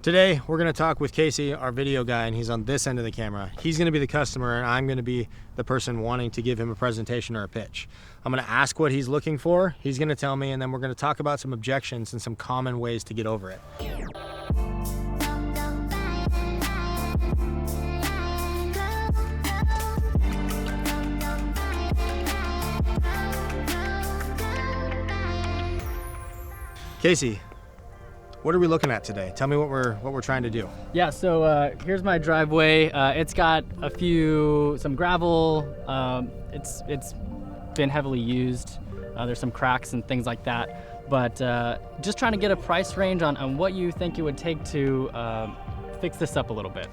Today, we're gonna talk with Casey, our video guy, and he's on this end of the camera. He's gonna be the customer, and I'm gonna be the person wanting to give him a presentation or a pitch. I'm gonna ask what he's looking for, he's gonna tell me, and then we're gonna talk about some objections and some common ways to get over it. Casey, what are we looking at today? Tell me what we're trying to do. Yeah, so here's my driveway. It's got some gravel. It's been heavily used. There's some cracks and things like that. But just trying to get a price range on what you think it would take to fix this up a little bit.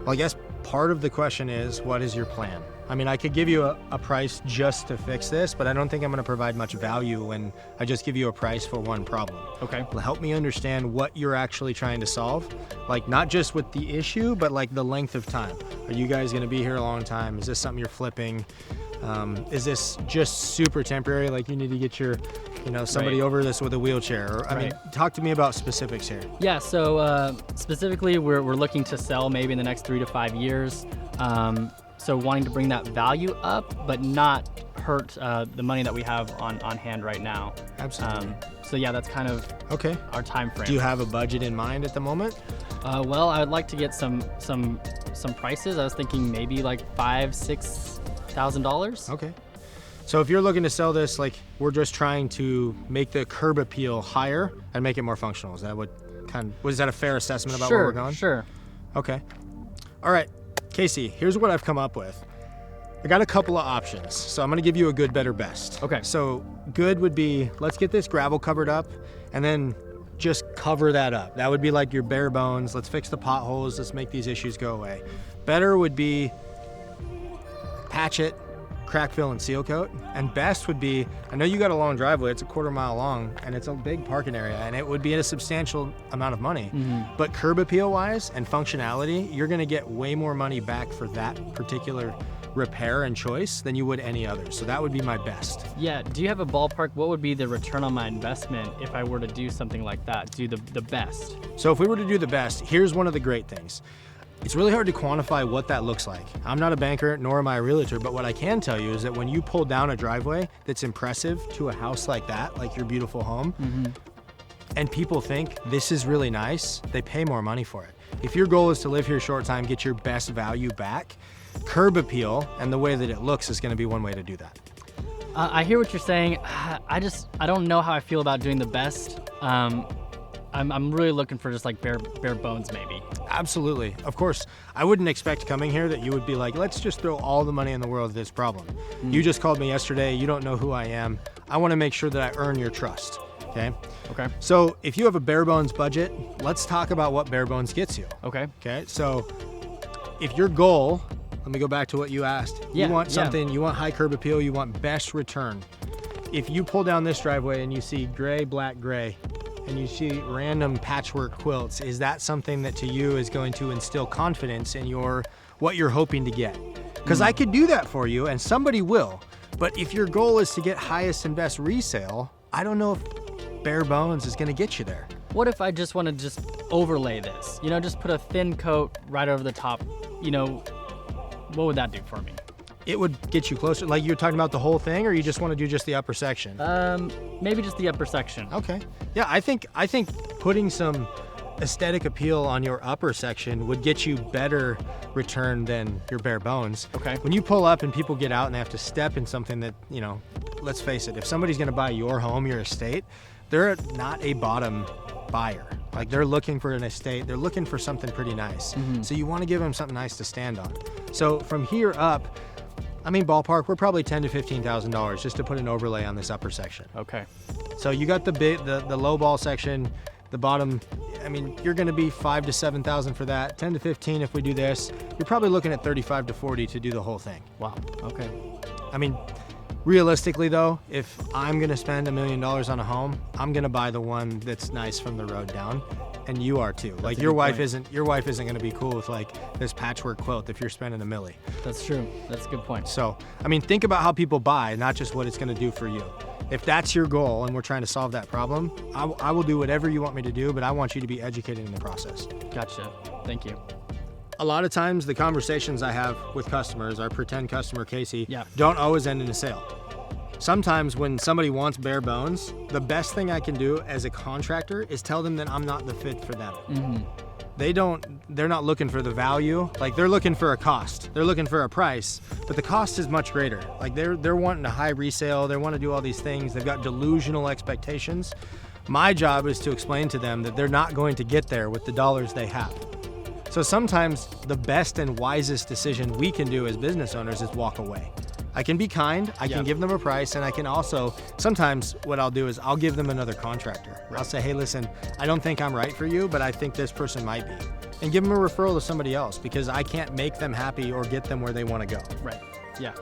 Well, I guess part of the question is, what is your plan? I mean, I could give you a price just to fix this, but I don't think I'm gonna provide much value when I just give you a price for one problem. Okay. Help me understand what you're actually trying to solve. Like, not just with the issue, but like the length of time. Are you guys gonna be here a long time? Is this something you're flipping? Is this just super temporary? Like you need to get somebody over this with a wheelchair? Or, I mean, talk to me about specifics here. Yeah, so specifically we're looking to sell maybe in the next 3 to 5 years. So wanting to bring that value up, but not hurt the money that we have on hand right now. Absolutely. So yeah, that's kind of our time frame. Do you have a budget in mind at the moment? Well, I would like to get some prices. I was thinking maybe like $5,000–6,000. Okay. So if you're looking to sell this, like we're just trying to make the curb appeal higher and make it more functional. Is that was that a fair assessment about where we're going? Sure. Okay. All right. Casey, here's what I've come up with. I got a couple of options, so I'm gonna give you a good, better, best. Okay. So good would be, let's get this gravel covered up and then just cover that up. That would be like your bare bones. Let's fix the potholes. Let's make these issues go away. Better would be patch it, crack fill and seal coat. And best would be, I know you got a long driveway, it's a 1/4 mile long and it's a big parking area and it would be a substantial amount of money. But curb appeal wise and functionality, you're gonna get way more money back for that particular repair and choice than you would any other. So that would be my best. Yeah, do you have a ballpark? What would be the return on my investment if I were to do something like that, do the best? So if we were to do the best, here's one of the great things. It's really hard to quantify what that looks like. I'm not a banker, nor am I a realtor, but what I can tell you is that when you pull down a driveway that's impressive to a house like that, like your beautiful home, and people think this is really nice, they pay more money for it. If your goal is to live here a short time, get your best value back, curb appeal and the way that it looks is gonna be one way to do that. I hear what you're saying. I don't know how I feel about doing the best. I'm really looking for just like bare bones maybe. Absolutely. Of course, I wouldn't expect coming here that you would be like, let's just throw all the money in the world at this problem. You just called me yesterday. You don't know who I am. I want to make sure that I earn your trust. Okay? Okay. So if you have a bare bones budget, let's talk about what bare bones gets you. Okay. Okay. So if your goal, let me go back to what you asked. You want something, you want high curb appeal, you want best return. If you pull down this driveway and you see gray, black, gray, and you see random patchwork quilts, is that something that to you is going to instill confidence in what you're hoping to get? Because I could do that for you and somebody will, but if your goal is to get highest and best resale, I don't know if bare bones is gonna get you there. What if I just want to just overlay this? Just put a thin coat right over the top, what would that do for me? It would get you closer. Like you're talking about the whole thing, or you just want to do just the upper section? Maybe just the upper section. Okay. Yeah, I think putting some aesthetic appeal on your upper section would get you better return than your bare bones. Okay. When you pull up and people get out and they have to step in something that, let's face it, if somebody's gonna buy your home, your estate, they're not a bottom buyer. Like they're looking for an estate, they're looking for something pretty nice. So you want to give them something nice to stand on. So from here up, I mean, ballpark, we're probably $10,000 to $15,000 just to put an overlay on this upper section. Okay. So you got the low ball section, the bottom. I mean, you're going to be $5,000 to $7,000 for that. 10 to 15 if we do this. You're probably looking at 35 to 40 to do the whole thing. Wow. Okay. I mean, realistically though, if I'm going to spend $1 million on a home, I'm going to buy the one that's nice from the road down. And you are too. Like your wife isn't going to be cool with like this patchwork quilt if you're spending $1 million. That's true. That's a good point. So, I mean, think about how people buy, not just what it's going to do for you. If that's your goal and we're trying to solve that problem, I will do whatever you want me to do, but I want you to be educated in the process. Gotcha. Thank you. A lot of times the conversations I have with customers, our pretend customer Casey, Yeah. don't always end in a sale. Sometimes when somebody wants bare bones, the best thing I can do as a contractor is tell them that I'm not the fit for them. They're not looking for the value. Like, they're looking for a cost. They're looking for a price, but the cost is much greater. Like, they're wanting a high resale. They want to do all these things. They've got delusional expectations. My job is to explain to them that they're not going to get there with the dollars they have. So sometimes the best and wisest decision we can do as business owners is walk away. I can be kind, I can give them a price, and I can also, sometimes what I'll do is I'll give them another contractor. I'll say, hey, listen, I don't think I'm right for you, but I think this person might be. And give them a referral to somebody else, because I can't make them happy or get them where they want to go. Right. Yeah.